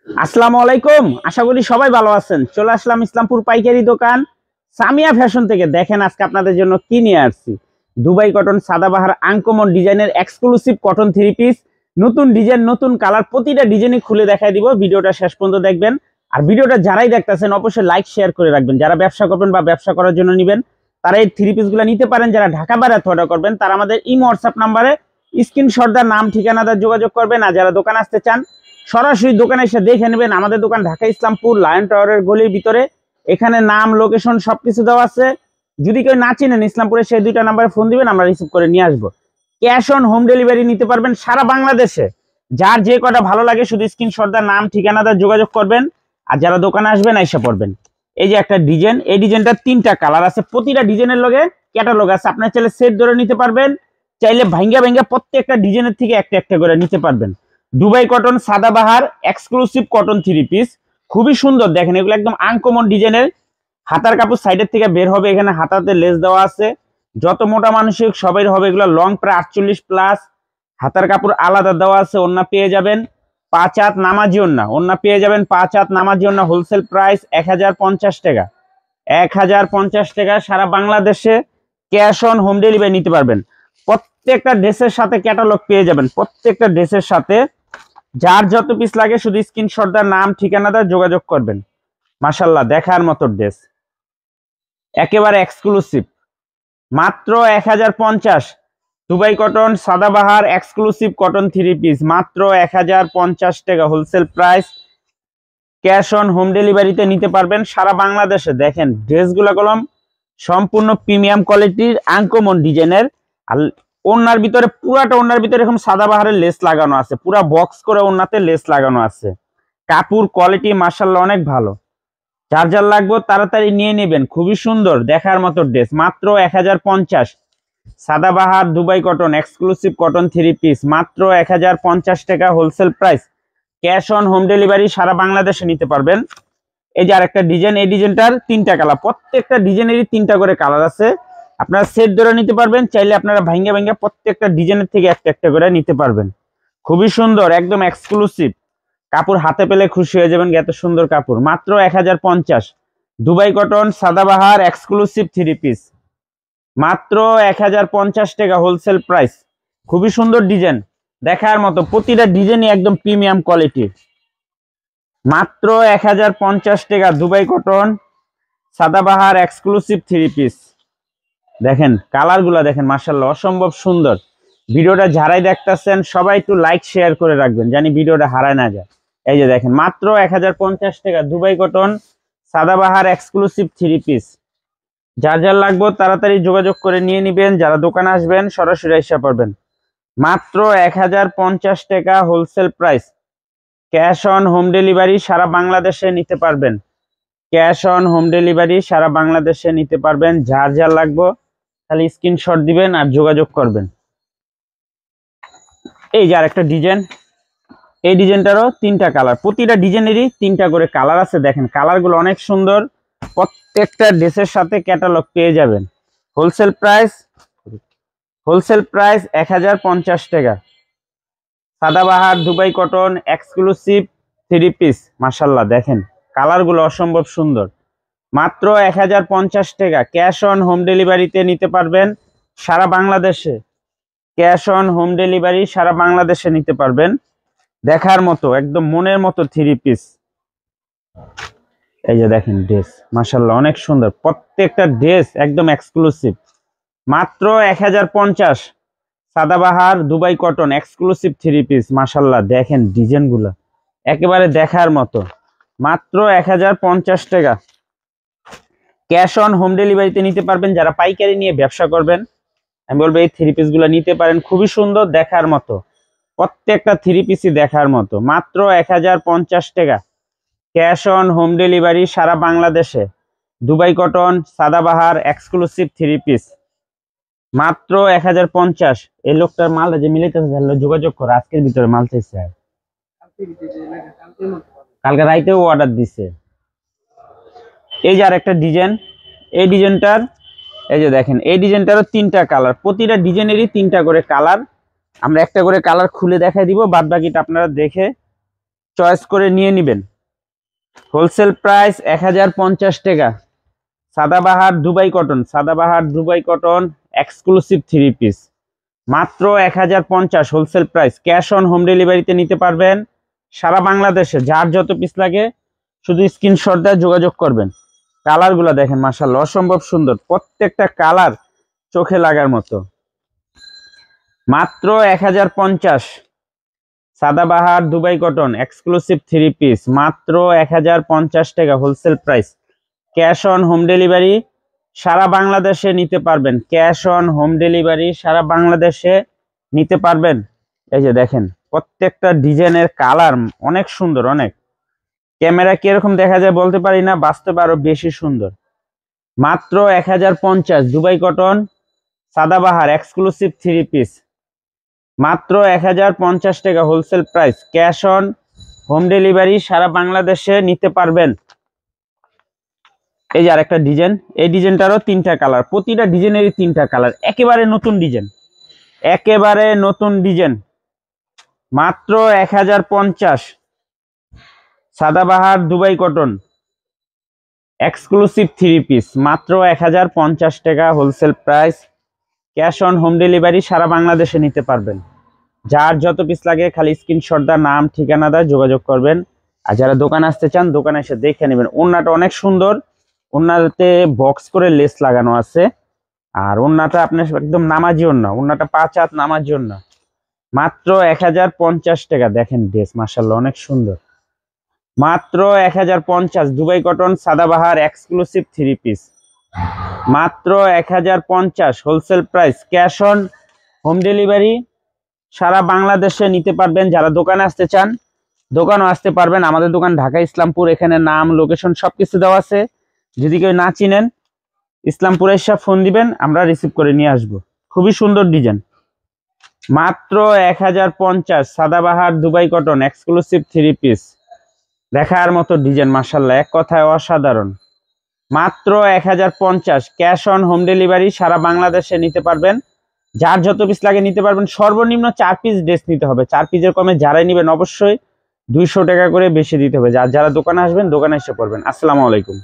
আসসালামু আলাইকুম। আশা করি সবাই ভালো আছেন। চলে আসলাম ইসলামপুর পাইকারি দোকান সামিয়া ফ্যাশন থেকে। দেখেন আজকে আপনাদের জন্য কি নিয়ে আসছি। দুবাই কটন সাদাবাহার আনকমন ডিজাইনের এক্সক্লুসিভ কটন থ্রি পিস, নতুন ডিজাইন, নতুন কালার, প্রতিটা ডিজাইনই খুলে দেখাই দিব। ভিডিওটা শেষ পর্যন্ত দেখবেন। আর ভিডিওটা যারাই দেখতেছেন অবশ্যই লাইক শেয়ার করে রাখবেন। যারা ব্যবসা করবেন বা ব্যবসা করার জন্য নেবেন তারা এই থ্রি পিসগুলো নিতে পারেন। যারা ঢাকা বাইরে অর্ডার করবেন তারা আমাদের ইমো হোয়াটসঅ্যাপ নাম্বারে স্ক্রিনশট দেওয়া নাম ঠিকানাদার যোগাযোগ করবেন। আর যারা দোকান আসতে চান সরাসরি দোকানে এসে দেখে নেবেন। আমাদের দোকান ঢাকা ইসলামপুর লায়ন টাওয়ারের গলির ভিতরে। এখানে নাম, লোকেশন সবকিছু দেওয়া আছে। যদি কেউ না চিনেন ইসলামপুরে সেই দুইটা নাম্বারে ফোন দিবেন, আমরা রিসিভ করে নিয়ে আসবো। ক্যাশ অন হোম ডেলিভারি নিতে পারবেন সারা বাংলাদেশে। যার যে কটা ভালো লাগে শুধু স্ক্রিনশট দেওয়া নাম ঠিকানাদার যোগাযোগ করবেন। আর যারা দোকানে আসবেন এসে পড়বেন। এই যে একটা ডিজাইন, এই ডিজাইনটা তিনটা কালার আছে, প্রতিটা ডিজাইনের লগে ক্যাটালগ আছে। আপনার চাইলে সেট ধরে নিতে পারবেন, চাইলে ভাঙ্গা ভাঙ্গা প্রত্যেকটা ডিজাইনের থেকে একটা একটা করে নিতে পারবেন। Dubai cotton Sadabahar exclusive cotton three piece, খুবই সুন্দর। দেখেন এগুলো একদম আনকমন ডিজাইনের। হাতার কাপড় সাইডের থেকে বের হবে, এখানে হাতাতে লেস দেওয়া আছে। যত মোটা মানুষের সবাই হবে। এগুলো লং প্রায় 48 প্লাস। হাতার কাপড় আলাদা দেওয়া আছে। ওন্না পেয়ে যাবেন 5 হাত নামাজি ওন্না। ওন্না পেয়ে যাবেন 5 হাত নামাজি ওন্না। হোলসেল প্রাইস 1050 টাকা। 1050 টাকা সারা বাংলাদেশে ক্যাশ অন হোম ডেলিভারি নিতে পারবেন। প্রত্যেকটা ড্রেসের সাথে ক্যাটালগ পেয়ে যাবেন। প্রত্যেকটা ড্রেসের সাথে যার যত পিস লাগে শুধু স্ক্রিনশট দা নাম ঠিকানা দা যোগাযোগ করবেন। মাশাআল্লাহ দেখার মতো ড্রেস, একেবারে এক্সক্লুসিভ। মাত্র 1050। Dubai cotton Sadabahar exclusive cotton three piece মাত্র 1050 টাকা wholesale price. Cash on home ডেলিভারিতে নিতে পারবেন সারা বাংলাদেশে। দেখেন ড্রেসগুলো কলম সম্পূর্ণ প্রিমিয়াম কোয়ালিটির আনকমন ডিজাইনের। আর ওনার ভিতরে পুরাটা ওনার ভিতরে এরকম সাদাবাহারের লেস লাগানো আছে, পুরা বক্স করে ওনাতে লেস লাগানো আছে। কাপড় কোয়ালিটি মাশাআল্লাহ অনেক ভালো। যার যার লাগবে তাড়াতাড়ি নিয়ে নেবেন। খুবই সুন্দর দেখার মতো ড্রেস মাত্র 1050। Sadabahar Dubai cotton exclusive cotton three piece মাত্র 1050 টাকা wholesale price. Cash on home delivery সারা বাংলাদেশে নিতে পারবেন। এই যে আরেকটা ডিজাইন, এই ডিজাইনটার তিনটা কালার, প্রত্যেকটা ডিজাইনেরই তিনটা করে কালার আছে। আপনারা সেট ধরে নিতে পারবেন, চাইলে আপনারা ভাঙ্গা ভাঙ্গা প্রত্যেকটা ডিজাইনের থেকে একটা একটা করে নিতে পারবেন। খুবই সুন্দর, একদম এক্সক্লুসিভ। কাপড় হাতে পেলে খুশি হয়ে যাবেন, এত সুন্দর কাপড়। মাত্র 1050। Dubai cotton Sadabahar exclusive three piece মাত্র 1050 টাকা হোলসেল প্রাইস। খুবই সুন্দর ডিজাইন দেখার মতো, প্রতিটা ডিজাইনই একদম প্রিমিয়াম কোয়ালিটির। মাত্র 1050 টাকা Dubai cotton Sadabahar exclusive three piece. দেখেন কালারগুলো দেখেন মাশাআল্লাহ অসম্ভব সুন্দর। ভিডিওটা যারাই দেখতেছেন সবাই একটু লাইক শেয়ার করে রাখবেন, জানি ভিডিওটা হারায় না যায়। এই যে দেখেন মাত্র 1050 টাকা Dubai cotton Sadabahar exclusive three piece. যার যার লাগবে তাড়াতাড়ি যোগাযোগ করে নিয়ে নেবেন। যারা দোকানে আসবেন সরাসরি এসে পড়বেন। মাত্র 1050 টাকা wholesale price. Cash on home delivery সারা বাংলাদেশে নিতে পারবেন। ক্যাশ অন হোম ডেলিভারি সারা বাংলাদেশে নিতে পারবেন। যার যার লাগবে তাহলে স্ক্রিনশট দিবেন আর যোগাযোগ করবেন। এই যে আরেকটা ডিজাইন, এই ডিজাইনটারও তিনটা কালার, প্রতিটা ডিজাইনেরই তিনটা করে কালার আছে। দেখেন কালারগুলো অনেক সুন্দর। প্রত্যেকটা ড্রেসের সাথে ক্যাটালগ পেয়ে যাবেন। হোলসেল প্রাইস 1050 টাকা। Sadabahar Dubai cotton exclusive three piece মাশাআল্লাহ দেখেন কালারগুলো অসম্ভব সুন্দর। মাত্র 1050 টাকা। ক্যাশ অন হোম ডেলিভারিতে নিতে পারবেন সারা বাংলাদেশে। ক্যাশ অন হোম ডেলিভারি সারা বাংলাদেশে নিতে পারবেন। দেখার মতো একদম মনের মতো থ্রি পিস। এই যে দেখেন ড্রেস মাশাআল্লাহ অনেক সুন্দর, প্রত্যেকটা ড্রেস একদম এক্সক্লুসিভ। মাত্র 1050। Sadabahar Dubai cotton exclusive three piece মাশাআল্লাহ দেখেন ডিজাইনগুলো একেবারে দেখার মতো। মাত্র 1050 টাকা। ক্যাশ অন হোম ডেলিভারিতে নিতে পারবেন। যারা পাইকারি নিয়ে ব্যবসা করবেন আমি বলবো এই থ্রি পিসগুলো নিতে পারেন। খুবই সুন্দর দেখার মতো, প্রত্যেকটা থ্রি পিসই দেখার মতো। মাত্র 1050 টাকা। ক্যাশ অন হোম ডেলিভারি সারা বাংলাদেশে। Dubai cotton Sadabahar exclusive three piece মাত্র 1050। এই লোকটার মাল যে মিলাইতেছে যোগাযোগ করে, আজকের ভিতরে মাল চাইছে, কালকে রাইতেও অর্ডার দিছে। এই যে আরেকটা ডিজাইন, এই ডিজাইনটার এই যে দেখেন এই ডিজাইনটারও তিনটা কালার, প্রতিটা ডিজাইনেরই তিনটা করে কালার। আমরা একটা করে কালার খুলে দেখাই দিব, বাদ বাকিটা আপনারা দেখে চয়েস করে নিয়ে নেবেন। হোলসেল প্রাইস 1050 টাকা। Sadabahar Dubai cotton, Sadabahar Dubai cotton exclusive 3 piece মাত্র 1050 wholesale price. Cash on home ডেলিভারিতে নিতে পারবেন সারা বাংলাদেশে। যার যত পিস লাগে শুধু স্ক্রিনশট দিয়ে যোগাযোগ করবেন। কালারগুলো দেখেন মাশাআল্লাহ অসম্ভব সুন্দর, প্রত্যেকটা কালার চোখে লাগার মতো। মাত্র 1050 Sadabahar Dubai cotton exclusive 3 piece মাত্র 1050 টাকা wholesale price. Cash on home delivery সারা বাংলাদেশে নিতে পারবেন। ক্যাশ অন হোম ডেলিভারি সারা বাংলাদেশে নিতে পারবেন। এই যে দেখেন প্রত্যেকটা ডিজাইনের কালার অনেক সুন্দর, অনেক। ক্যামেরা কিরকম দেখা যায় বলতে পারি না, বাস্তবে আরো বেশি সুন্দর। মাত্র 1050 Dubai cotton Sadabahar exclusive 3 piece মাত্র 1050 টাকা wholesale price. Cash on home delivery সারা বাংলাদেশে নিতে পারবেন। এই যে আরেকটা ডিজাইন, এই ডিজাইনটারও 3টা কালার, প্রতিটা ডিজাইনেরই 3টা কালার, একেবারে নতুন ডিজাইন, একেবারে নতুন ডিজাইন। মাত্র 1050 Sadabahar Dubai cotton exclusive 3 piece মাত্র 1050 টাকা wholesale price. Cash on home delivery সারা বাংলাদেশে নিতে পারবেন। যার যত পিস লাগে খালি স্ক্রিনশট দা নাম ঠিকানা দা যোগাযোগ করবেন। আর যারা দোকানে আসতে চান দোকানে এসে দেখে নেবেন। ওড়নাটা অনেক সুন্দর, ওড়নাতে বক্স করে লেস লাগানো আছে। আর ওড়নাটা আপনার একদম নামাজি ওড়না, ওড়নাটা 5 হাত নামাজি ওড়না। মাত্র 1050 টাকা। দেখেন ড্রেস মাশাআল্লাহ অনেক সুন্দর। মাত্র 1050 Dubai cotton Sadabahar exclusive 3 piece মাত্র 1050 wholesale price. Cash on home delivery সারা বাংলাদেশে নিতে পারবেন। যারা দোকানে আসতে চান দোকানও আসতে পারবেন। আমাদের দোকান ঢাকা ইসলামপুর, এখানে নাম লোকেশন সবকিছু দেওয়া আছে। যদি কেউ না চিনেন ইসলামপুরে এসে ফোন দিবেন, আমরা রিসিভ করে নিয়ে আসবো। খুবই সুন্দর ডিজাইন। মাত্র 1050 Sadabahar Dubai cotton exclusive 3 piece দেখার মতো ডিজাইন মাশাআল্লাহ, এক কথায় অসাধারণ। মাত্র 1050 ক্যাশ অন হোম ডেলিভারি সারা বাংলাদেশে নিতে পারবেন। যার যত পিস লাগে নিতে পারবেন। সর্বনিম্ন 4 পিস ড্রেস নিতে হবে। 4 পিসের কমে যারাই নেবেন অবশ্যই 200 টাকা করে বেশি দিতে হবে। যারা দোকানে আসবেন দোকানে এসে পড়বেন। আসসালামু আলাইকুম।